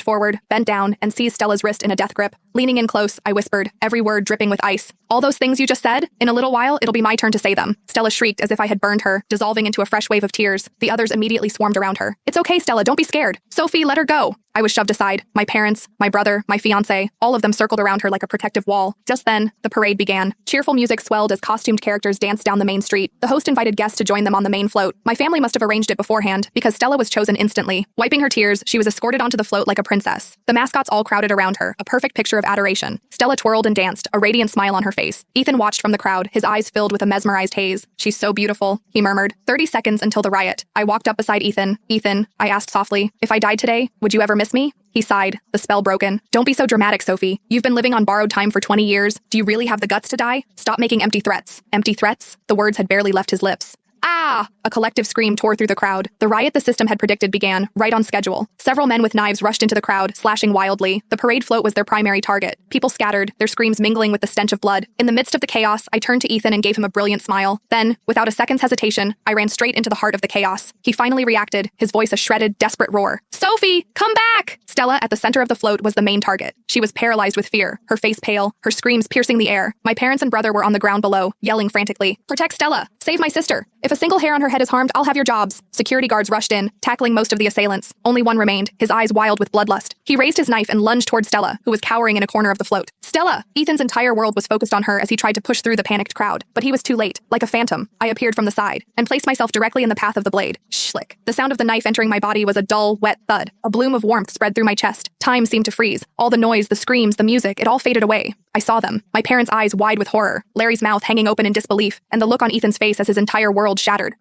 stepped forward, bent down, and seized Stella's wrist in a death grip. Leaning in close, I whispered, every word dripping with ice. All those things you just said? In a little while, it'll be my turn to say them. Stella shrieked as if I had burned her, dissolving into a fresh wave of tears. The others immediately swarmed around her. It's okay, Stella, don't be scared. Sophie, let her go. I was shoved aside. My parents, my brother, my fiancé, all of them circled around her like a protective wall. Just then, the parade began. Cheerful music swelled as costumed characters danced down the main street. The host invited guests to join them on the main float. My family must have arranged it beforehand, because Stella was chosen instantly. Wiping her tears, she was escorted onto the float like a princess. The mascots all crowded around her, a perfect picture of adoration. Stella twirled and danced, a radiant smile on her face. Ethan watched from the crowd, his eyes filled with a mesmerized haze. She's so beautiful, he murmured. 30 seconds until the riot. I walked up beside Ethan. Ethan, I asked softly, if I died today, would you ever miss me? He sighed, the spell broken. Don't be so dramatic, Sophie. You've been living on borrowed time for 20 years. Do you really have the guts to die? Stop making empty threats. Empty threats? The words had barely left his lips. Ah! A collective scream tore through the crowd. The riot the system had predicted began, right on schedule. Several men with knives rushed into the crowd, slashing wildly. The parade float was their primary target. People scattered, their screams mingling with the stench of blood. In the midst of the chaos, I turned to Ethan and gave him a brilliant smile. Then, without a second's hesitation, I ran straight into the heart of the chaos. He finally reacted, his voice a shredded, desperate roar. Sophie, come back! Stella, at the center of the float, was the main target. She was paralyzed with fear, her face pale, her screams piercing the air. My parents and brother were on the ground below, yelling frantically, "Protect Stella! Save my sister! If a single hair on her head is harmed, I'll have your jobs." Security guards rushed in, tackling most of the assailants. Only one remained, his eyes wild with bloodlust. He raised his knife and lunged toward Stella, who was cowering in a corner of the float. Stella! Ethan's entire world was focused on her as he tried to push through the panicked crowd. But he was too late. Like a phantom, I appeared from the side and placed myself directly in the path of the blade. Schlick. The sound of the knife entering my body was a dull, wet thud. A bloom of warmth spread through my chest. Time seemed to freeze. All the noise, the screams, the music, it all faded away. I saw them. My parents' eyes wide with horror, Larry's mouth hanging open in disbelief, and the look on Ethan's face as his entire world shattered.